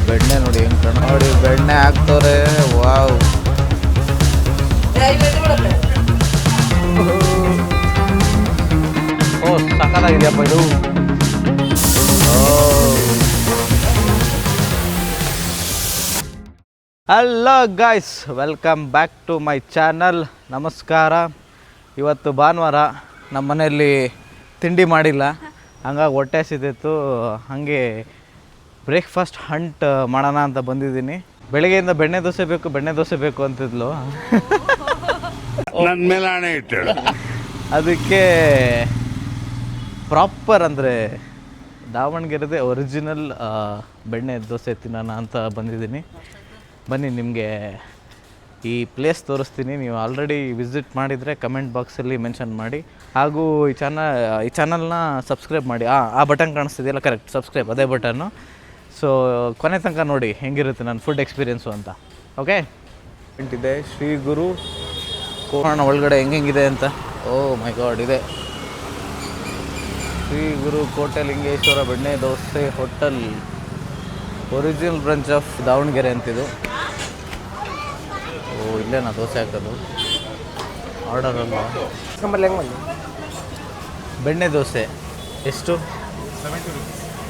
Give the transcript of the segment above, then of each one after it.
ಬೆಣ್ಣೆ ನೋಡಿ ಹೆಂಗೆ ಕಣ ನೋಡಿ ಬೆಣ್ಣೆ ಹಾಕ್ತವ್ರೆ. ವಾವ್, ಓ ಸಖತ್ತಾಗಿದೆಯಪ್ಪ ಇದು. Hello guys, welcome back to my channel. ನಮಸ್ಕಾರ. ಇವತ್ತು ಭಾನುವಾರ, ನಮ್ಮ ಮನೆಯಲ್ಲಿ ತಿಂಡಿ ಮಾಡಿಲ್ಲ, ಹಂಗಾಗಿ ಹೊಟ್ಟೆ ಹಸಿದಿತ್ತು. ಹಾಗೆ ಬ್ರೇಕ್ಫಾಸ್ಟ್ ಹಂಟ್ ಮಾಡೋಣ ಅಂತ ಬಂದಿದ್ದೀನಿ. ಬೆಳಗ್ಗೆಯಿಂದ ಬೆಣ್ಣೆ ದೋಸೆ ಬೇಕು ಅಂತಿದ್ಲು. ನನ್ನ ಮೇಲೆ ಹಣೆ ಇಟ್ಟಳು. ಅದಕ್ಕೆ ಪ್ರಾಪರ್ ಅಂದರೆ ದಾವಣಗೆರೆದೇ ಒರಿಜಿನಲ್ ಬೆಣ್ಣೆ ದೋಸೆ ತಿನ್ನೋಣ ಅಂತ ಬಂದಿದ್ದೀನಿ. ಬನ್ನಿ, ನಿಮಗೆ ಈ ಪ್ಲೇಸ್ ತೋರಿಸ್ತೀನಿ. ನೀವು ಆಲ್ರೆಡಿ ವಿಸಿಟ್ ಮಾಡಿದರೆ ಕಮೆಂಟ್ ಬಾಕ್ಸಲ್ಲಿ ಮೆನ್ಷನ್ ಮಾಡಿ. ಹಾಗೂ ಈ ಚಾನಲ್ನ ಸಬ್ಸ್ಕ್ರೈಬ್ ಮಾಡಿ. ಆ ಬಟನ್ ಕಾಣಿಸ್ತಿದೆಯಲ್ಲ, ಕರೆಕ್ಟ್, ಸಬ್ಸ್ಕ್ರೈಬ್, ಅದೇ ಬಟನ್ನು. ಸೊ ಕೊನೆ ತನಕ ನೋಡಿ ಹೆಂಗಿರುತ್ತೆ ನನ್ನ ಫುಡ್ ಎಕ್ಸ್ಪೀರಿಯೆನ್ಸು ಅಂತ. ಓಕೆ, ಇದೆ ಶ್ರೀ ಗುರು ಕೋಣ ಒಳಗಡೆ ಹೆಂಗಿದೆ ಅಂತ. ಓ ಮೈ ಗಾಡ್, ಇದೆ ಶ್ರೀ ಗುರು ಕೋಟೆಲಿಂಗೇಶ್ವರ ಬೆಣ್ಣೆ dosa hotel, original branch of Davanagere ಅಂತಿದು. ಓ, ಇಲ್ಲೇ ನಾ ದೋಸೆ ಹಾಕೋದು ಆರ್ಡರ್ ಅಲ್ಲ. ಬೆಣ್ಣೆ ದೋಸೆ ಎಷ್ಟು?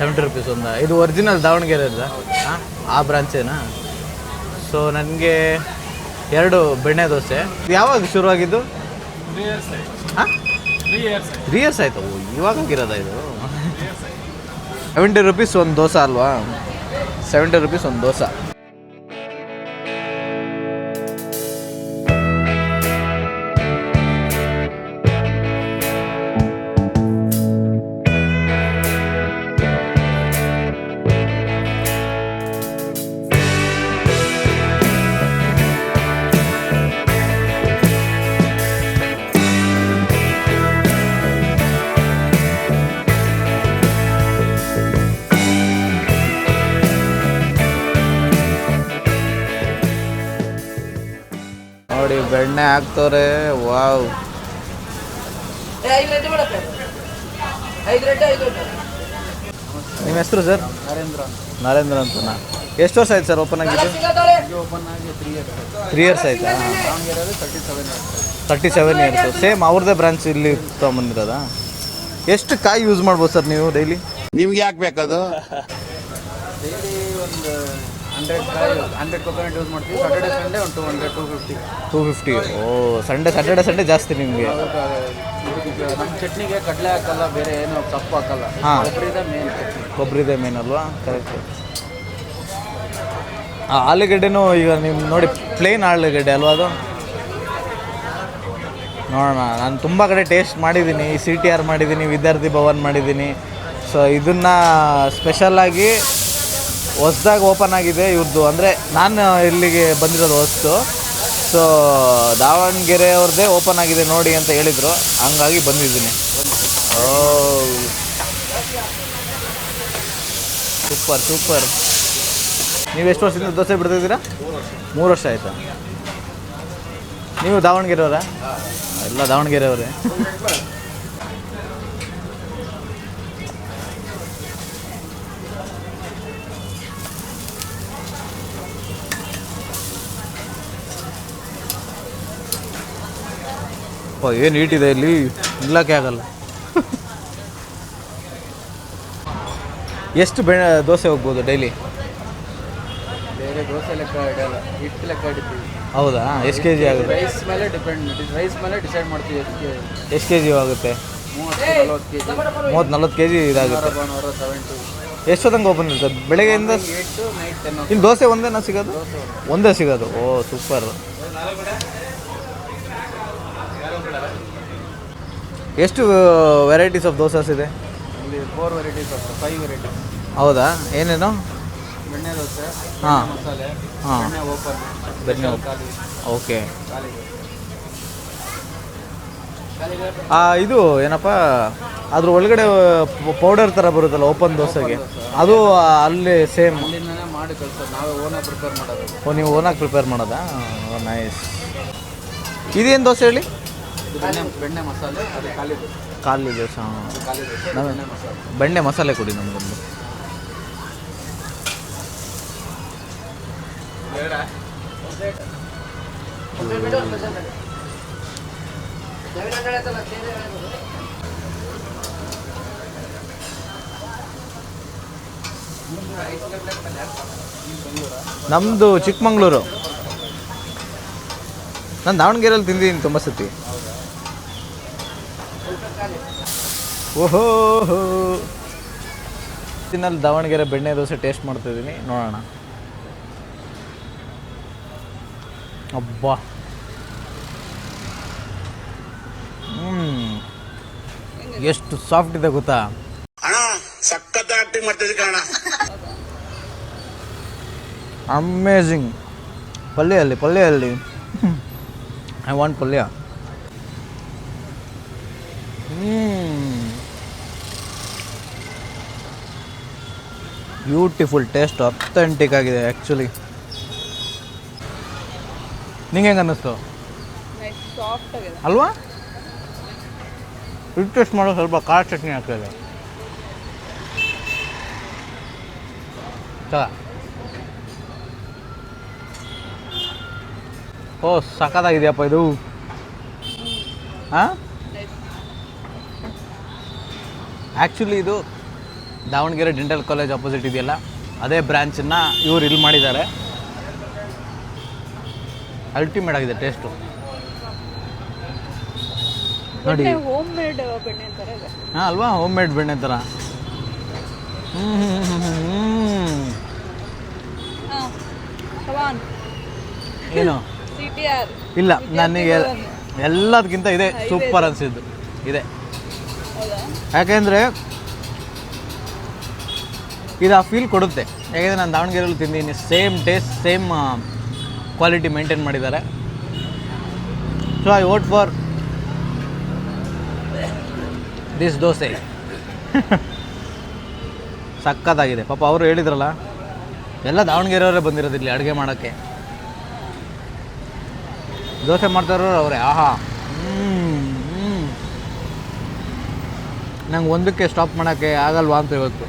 70 ರೂಪೀಸ್ ಒಂದು. ಇದು ಒರಿಜಿನಲ್ ದಾವಣಗೆರೆ ಅಲ್ಲ, ಆ ಬ್ರಾಂಚೇನಾ? ಸೊ ನನಗೆ 2 ಬೆಣ್ಣೆ ದೋಸೆ. ಯಾವಾಗ ಶುರುವಾಗಿದ್ದು? 3 ಇಯರ್ಸ್ ಆಯಿತು. ಇವಾಗ ಆಗಿರೋದ ಇದು? 70 ರೂಪೀಸ್ ಒಂದು ದೋಸೆ ಅಲ್ವಾ? 70 ರೂಪೀಸ್ ಒಂದು ದೋಸೆ. ನೋಡಿ ಬೆಣ್ಣೆ ಹಾಕ್ತವ್ರೆ. ವಾವ್, ನಿಮ್ಮ ಹೆಸರು ಸರ್? ನರೇಂದ್ರ ಅಂತನಾ? ಎಷ್ಟು ವರ್ಷ ಆಯ್ತು ಸರ್ ಓಪನ್ ಆಗಿದ್ದು? 3 ಇಯರ್ಸ್ ಆಯ್ತಾ? 37 ಇಯರ್ಸು. ಸೇಮ್ ಅವ್ರದ್ದೇ ಬ್ರಾಂಚ್ ಇಲ್ಲಿ ತೊಗೊಂಬಂದಿರೋದಾ? ಎಷ್ಟು ಕಾಯಿ ಯೂಸ್ ಮಾಡ್ಬೋದು ಸರ್ ನೀವು ಡೈಲಿ? ನಿಮ್ಗೆ ಯಾಕೆ ಬೇಕದು? ಡೈಲಿ ಒಂದು 100 ಕೊಕೊನಟ್ ಯೂಸ್ ಮಾಡ್ತೀವಿ. ಸಾಟರ್ಡೆ ಸಂಡೇ ಒಂದು 250. ಓ, ಸ್ಯಾಟರ್ಡೆ ಜಾಸ್ತಿ ನಿಮಗೆ? ನಮ್ಮ ಚಟ್ನಿಗೆ ಕಡಲೆ ಹಾಕಲ್ಲ, ಬೇರೆ ಏನು ಸೊಪ್ಪು ಹಾಕಲ್ಲ. ಹಾಂ, ಕೊಬ್ಬರಿದೇ ಮೇನ್ ಅಲ್ವಾ? ಕರೆಕ್ಟ್. ಆಲೂಗಡ್ಡೆನೂ ಈಗ ನೀವು ನೋಡಿ ಪ್ಲೇನ್ ಆಲೂಗಡ್ಡೆ ಅಲ್ವಾ ಅದು? ನೋಡೋಣ, ನಾನು ತುಂಬ ಕಡೆ ಟೇಸ್ಟ್ ಮಾಡಿದ್ದೀನಿ. CTR ಮಾಡಿದ್ದೀನಿ, ವಿದ್ಯಾರ್ಥಿ ಭವನ್ ಮಾಡಿದ್ದೀನಿ. ಸೊ ಇದನ್ನು ಸ್ಪೆಷಲ್ಲಾಗಿ ಹೊಸ್ದಾಗಿ ಓಪನ್ ಆಗಿದೆ ಇವ್ರದ್ದು. ಅಂದರೆ ನಾನು ಇಲ್ಲಿಗೆ ಬಂದಿರೋದು ಹೊಸ್ತು. ಸೊ ದಾವಣಗೆರೆ ಅವ್ರದ್ದೇ ಓಪನ್ ಆಗಿದೆ ನೋಡಿ ಅಂತ ಹೇಳಿದರು, ಹಂಗಾಗಿ ಬಂದಿದ್ದೀನಿ. ಓ, ಸೂಪರ್. ನೀವು ಎಷ್ಟು ವರ್ಷದಿಂದ ದೋಸೆ ಬಿಡ್ತಿದ್ದೀರಾ? 3 ವರ್ಷ ಆಯಿತಾ? ನೀವು ದಾವಣಗೆರೆಯವರಾ? ಎಲ್ಲ ದಾವಣಗೆರೆಯವರೇ. ಏನು ನೀಟಿದೆ ಇಲ್ಲಿ, ನಿಲ್ಲಕ್ಕೆ ಆಗಲ್ಲ. ಎಷ್ಟು ದೋಸೆ ಹೋಗ್ಬೋದು ಡೈಲಿ? ಬೇರೆ ದೋಸೆ ಲೆಕ್ಕ ಇಡಲ್ಲ, ಹಿಟ್ಟು ಲೆಕ್ಕ ಇಡ್ತೀವಿ. ಹೌದಾ? ಎಷ್ಟು ಕೆ ಜಿ ಆಗುತ್ತೆ? ರೈಸ್ ಮೇಲೆ ಡಿಸೈಡ್ ಮಾಡ್ತೀವಿ. ಎಷ್ಟು ಕೆ ಜಿ ಆಗುತ್ತೆ? 30-40 ಕೆ ಜಿ ಇದಾಗುತ್ತೆ. 70. ಎಷ್ಟೊತ್ತಂಗೆ ಓಪನ್ ಇರ್ತದೆ? ಬೆಳಗ್ಗೆಯಿಂದ 8 to night 10. ಇನ್ನು ದೋಸೆ ಒಂದೇನಾ ಸಿಗೋದು? ಒಂದೇ ಸಿಗೋದು? ಓ ಸೂಪರ್. ಎಷ್ಟು ವೆರೈಟೀಸ್ ಆಫ್ ದೋಸಾಸ್ ಇದೆ? ಇಲ್ಲಿ 4 ವೆರೈಟೀಸ್, 5 ವೆರೈಟೀಸ್. ಹೌದಾ? ಏನೇನು? ಬೆಣ್ಣೆ ದೋಸೆ, ಹಾಂ, ಮಸಾಲೆ, ಹಾಂ, ಬೆಣ್ಣೆ ಓಪನ್, ಬೆಣ್ಣೆ ಖಾಲಿ. ಓಕೆ. ಖಾಲಿ. ಇದು ಏನಪ್ಪ, ಅದ್ರ ಒಳಗಡೆ ಪೌಡರ್ ಥರ ಬರುತ್ತಲ್ಲ ಓಪನ್ ದೋಸೆಗೆ, ಅದು ಅಲ್ಲಿ ಸೇಮ್ ಅಲ್ಲಿಂದನೇ ಮಾಡಿ ಕಳ್ಸೋದು, ನಾವೇ ಓನಾಗಿ ಪ್ರಿಪೇರ್ ಮಾಡೋದು. ಓ, ನೀವು ಓನಾಗಿ ಪ್ರಿಪೇರ್ ಮಾಡೋದಾ? ನೈಸ್. ಇದೇನು ದೋಸೆ ಹೇಳಿ? ಇದು ಬೆಣ್ಣೆ ಮಸಾಲೆ, ಅದು ಖಾಲಿ ದೋಸೆ. ಖಾಲಿ ದೋಸೆ. ಅದು ಖಾಲಿ ದೋಸೆ, ನಾವು- ಬೆಣ್ಣೆ ಮಸಾಲೆ. ಬೆಣ್ಣೆ ಮಸಾಲೆ ಕೊಡಿ ನಮಗೊಂದು. ನಮ್ಮದು ಚಿಕ್ಕಮಂಗ್ಳೂರು. ನಾನು ದಾವಣಗೆರೆಯಲ್ಲಿ ತಿಂದಿದ್ದೀನಿ ತುಂಬ ಸತಿ. ಓಹೋ, ತಿನ್ನಲ್ಲಿ ದಾವಣಗೆರೆ ಬೆಣ್ಣೆ ದೋಸೆ ಟೇಸ್ಟ್ ಮಾಡ್ತಿದ್ದೀನಿ, ನೋಡೋಣ. ಅಬ್ಬಾ, ಎಷ್ಟು ಸಾಫ್ಟ್ ಇದೆ ಗೊತ್ತಾ. ಅಣ್ಣ ಸಖತ್ ಆಕ್ಟಿಂಗ್ ಮಾಡ್ತಿದ್ದೆ ಕಣ. ಅಮೇಝಿಂಗ್. ಪಲ್ಯ ಐ ವಾಂಟ್ ಪಲ್ಯ. ಬ್ಯೂಟಿಫುಲ್ ಟೇಸ್ಟ್, ಅಥೆಂಟಿಕ್ ಆಗಿದೆ ಆ್ಯಕ್ಚುಲಿ. ನಿಂಗೆ ಹೆಂಗೆ ಅನ್ನಿಸ್ತು ಸಾಫ್ಟ್ ಆಗಿದೆ ಅಲ್ವಾ? ಇದು ಟೇಸ್ಟ್ ಮಾಡೋ ಸ್ವಲ್ಪ ಖಾರ ಚಟ್ನಿ ಹಾಕಿದೆ. ಓ ಸಖತ್ತಾಗಿದೆಯಪ್ಪ ಇದು. ಹಾಂ, ಆ್ಯಕ್ಚುಲಿ ಇದು ದಾವಣಗೆರೆ ಡೆಂಟಲ್ ಕಾಲೇಜ್ ಅಪೋಸಿಟ್ ಇದೆಯಲ್ಲ, ಅದೇ ಬ್ರ್ಯಾಂಚನ್ನು ಇವ್ರು ಇಲ್ಲಿ ಮಾಡಿದ್ದಾರೆ. ಅಲ್ಟಿಮೇಟ್ ಆಗಿದೆ ಟೇಸ್ಟು ನೋಡಿ. ಹೋಮ್ ಮೇಡ್ ಬೆಣ್ಣೆ ಅಂತಾರೆ ಇದೆ. ಹಾಂ ಅಲ್ವಾ, ಹೋಮ್ ಮೇಡ್ ಬೆಣ್ಣೆ ಥರ. ಏನು CTR ಇಲ್ಲ, ನನಗೆ ಎಲ್ಲದಕ್ಕಿಂತ ಇದೆ ಸೂಪರ್ ಅನಿಸಿದ್ದು ಇದೆ. ಹೌದಾ? ಯಾಕೆಂದರೆ ಇದು ಆ ಫೀಲ್ ಕೊಡುತ್ತೆ. ಯಾಕೆಂದರೆ ನಾನು ದಾವಣಗೆರೆಯಲ್ಲಿ ತಿಂದಿದ್ದೀನಿ, same taste, same quality maintain ಮಾಡಿದ್ದಾರೆ. So I vote for this dosa. ಸಕ್ಕತ್ತಾಗಿದೆ. ಪಾಪ ಅವರು ಹೇಳಿದ್ರಲ್ಲ, ಎಲ್ಲ ದಾವಣಗೆರೆಯವರೇ ಬಂದಿರೋದು ಇಲ್ಲಿ ಅಡುಗೆ ಮಾಡೋಕ್ಕೆ. ದೋಸೆ ಮಾಡ್ತಾರೋ ಅವರೇ. ಆಹಾ, ನಂಗೆ ಒಂದಕ್ಕೆ ಸ್ಟಾಪ್ ಮಾಡೋಕ್ಕೆ ಆಗಲ್ವಾ ಅಂತ ಇವತ್ತು.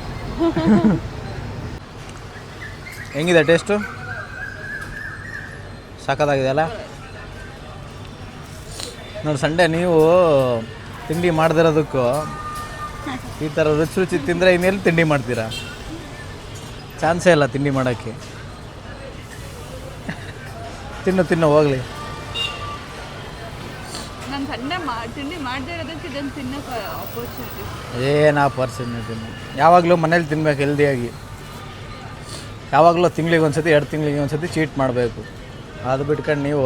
ಹೆಂಗಿದೆ ಟೇಸ್ಟು? ಸಖತ್ತಾಗಿದೆ ಅಲ್ಲ? ನೋಡಿ, ಸಂಡೇ ನೀವು ತಿಂಡಿ ಮಾಡದಿರೋದಕ್ಕೂ ಈ ಥರ ರುಚಿ ರುಚಿ ತಿಂದರೆ ಇನ್ನೆಲ್ಲಿ ತಿಂಡಿ ಮಾಡ್ತೀರಾ? ಚಾನ್ಸೇ ಇಲ್ಲ ತಿಂಡಿ ಮಾಡೋಕ್ಕೆ. ತಿನ್ನು ಹೋಗಲಿ. ನಾನು ಸಂಡೆ ತಿಂಡಿ ಮಾಡದೇ ಇರೋದಕ್ಕೆ ಇದನ್ನು ತಿನ್ನೋಕೆ ಆಪರ್ಚುನಿಟಿ. ಏನು ಆಪರ್ಚುನಿಟಿ? ಯಾವಾಗಲೂ ಮನೇಲಿ ತಿನ್ಬೇಕು ಹೆಲ್ದಿಯಾಗಿ. ಯಾವಾಗಲೂ ತಿಂಗಳಿಗೆ ಒಂದು ಸತಿ, 2 ತಿಂಗಳಿಗೆ ಒಂದು ಸತಿ ಚೀಟ್ ಮಾಡಬೇಕು. ಅದು ಬಿಟ್ಕೊಂಡು ನೀವು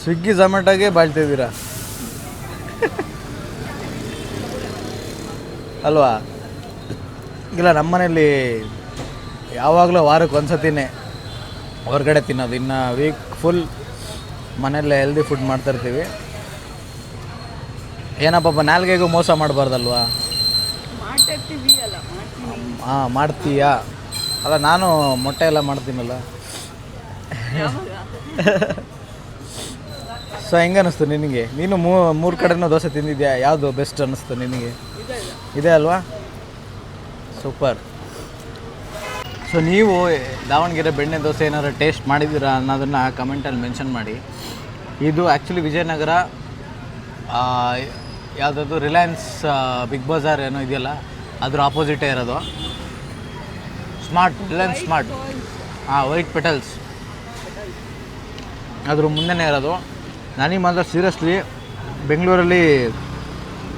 ಸ್ವಿಗ್ಗಿ ಝೊಮ್ಯಾಟೋಗೆ ಬಾಳ್ತಿದ್ದೀರಾ ಅಲ್ವಾ? ಇಲ್ಲ, ನಮ್ಮ ಮನೇಲಿ ಯಾವಾಗಲೂ ವಾರಕ್ಕೆ ಒಂದು ಸತಿನೇ ಹೊರಗಡೆ ತಿನ್ನೋದು. ಇನ್ನು ವೀಕ್ ಫುಲ್ ಮನೆಯಲ್ಲೇ ಹೆಲ್ದಿ ಫುಡ್ ಮಾಡ್ತಾಯಿರ್ತೀವಿ. ಏನಪ್ಪ, ನಾಲ್ಗೆಗೂ ಮೋಸ ಮಾಡಬಾರ್ದಲ್ವಾ? ಮಾಡ್ತಾ ಇರ್ತೀವಿ ಅಲ್ಲ, ಮಾಡ್ತೀನಿ. ಹಾಂ, ಮಾಡ್ತೀಯಾ? ಅಲ್ಲ, ನಾನು ಮೊಟ್ಟೆ ಎಲ್ಲ ಮಾಡ್ತೀನಲ್ಲ. ಯಾವಾಗ? ಸೊ ಹೆಂಗೆ ಅನ್ನಿಸ್ತು ನಿನಗೆ? ನೀನು ಮೂರು ಕಡೆನೂ ದೋಸೆ ತಿಂದಿದ್ಯಾ, ಯಾವುದು ಬೆಸ್ಟ್ ಅನ್ನಿಸ್ತು ನಿನಗೆ? ಇದೆ ಅಲ್ವಾ? ಸೂಪರ್. ಸೊ ನೀವು ದಾವಣಗೆರೆ ಬೆಣ್ಣೆ ದೋಸೆ ಏನಾದ್ರು ಟೇಸ್ಟ್ ಮಾಡಿದ್ದೀರಾ ಅನ್ನೋದನ್ನು ಕಮೆಂಟಲ್ಲಿ ಮೆನ್ಷನ್ ಮಾಡಿ. ಇದು ಆ್ಯಕ್ಚುಲಿ ವಿಜಯನಗರ ಯಾವುದಾದ್ರು ರಿಲಯನ್ಸ್ ಬಿಗ್ ಬಜಾರ್ ಏನೋ ಇದೆಯಲ್ಲ, ಅದ್ರ ಆಪೋಸಿಟೇ ಇರೋದು. ರಿಲಯನ್ಸ್ ಸ್ಮಾರ್ಟ್. ಹಾಂ, ವೈಟ್ ಪೆಟಲ್ಸ್ ಅದ್ರ ಮುಂದೆನೇ ಇರೋದು. ನನಗೆ ಮಾತ್ರ ಸೀರಿಯಸ್ಲಿ ಬೆಂಗಳೂರಲ್ಲಿ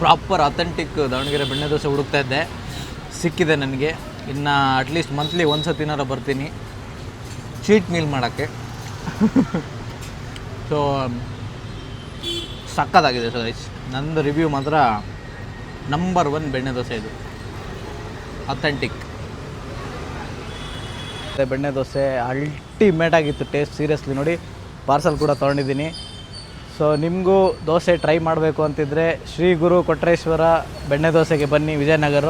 ಪ್ರಾಪರ್ ಅಥೆಂಟಿಕ್ ದಾವಣಗೆರೆ ಬೆಣ್ಣೆ ದೋಸೆ ಹುಡುಕ್ತಾ ಇದ್ದೆ, ಸಿಕ್ಕಿದೆ ನನಗೆ. ಇನ್ನು ಅಟ್ಲೀಸ್ಟ್ ಮಂತ್ಲಿ ಒಂದು ಸತಿನಾರ ಬರ್ತೀನಿ ಚೀಟ್ ಮೀಲ್ ಮಾಡೋಕ್ಕೆ. ಸೊ ಸಕ್ಕತ್ತಾಗಿದೆ ಸರ್. ನಂದು ರಿವ್ಯೂ ಮಾತ್ರ ನಂಬರ್ 1 ಬೆಣ್ಣೆ ದೋಸೆ ಇದು, ಅಥೆಂಟಿಕ್ ಬೆಣ್ಣೆ ದೋಸೆ. ಅಲ್ಟಿಮೇಟ್ ಆಗಿತ್ತು ಟೇಸ್ಟ್, ಸೀರಿಯಸ್ಲಿ. ನೋಡಿ, ಪಾರ್ಸಲ್ ಕೂಡ ತೊಗೊಂಡಿದ್ದೀನಿ. ಸೊ ನಿಮಗೂ ದೋಸೆ ಟ್ರೈ ಮಾಡಬೇಕು ಅಂತಿದ್ದರೆ ಶ್ರೀ ಗುರು ಕೊಟ್ರೇಶ್ವರ ಬೆಣ್ಣೆ ದೋಸೆಗೆ ಬನ್ನಿ, ವಿಜಯನಗರ.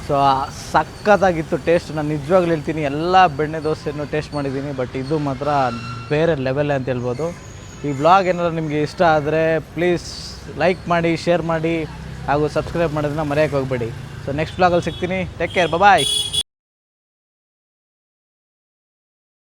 So ಸಕ್ಕತ್ತಾಗಿತ್ತು taste. ನಾನು ನಿಜವಾಗ್ಲೂ ಹೇಳ್ತೀನಿ, ಎಲ್ಲ ಬೆಣ್ಣೆ ದೋಸೆನೂ ಟೇಸ್ಟ್ ಮಾಡಿದ್ದೀನಿ, ಬಟ್ ಇದು ಮಾತ್ರ ಬೇರೆ ಲೆವೆಲ್ ಅಂತ ಹೇಳ್ಬೋದು. ಈ ಬ್ಲಾಗ್ ಏನಾದ್ರು ನಿಮಗೆ ಇಷ್ಟ ಆದರೆ ಪ್ಲೀಸ್ ಲೈಕ್ ಮಾಡಿ, ಶೇರ್ ಮಾಡಿ ಹಾಗೂ ಸಬ್ಸ್ಕ್ರೈಬ್ ಮಾಡೋದನ್ನ ಮರೆಯೋಕ್ಕೆ ಹೋಗಬೇಡಿ. ಸೊ ನೆಕ್ಸ್ಟ್ ಬ್ಲಾಗಲ್ಲಿ ಸಿಗ್ತೀನಿ. ಟೇಕ್ ಕೇರ್, ಬಾಯ್.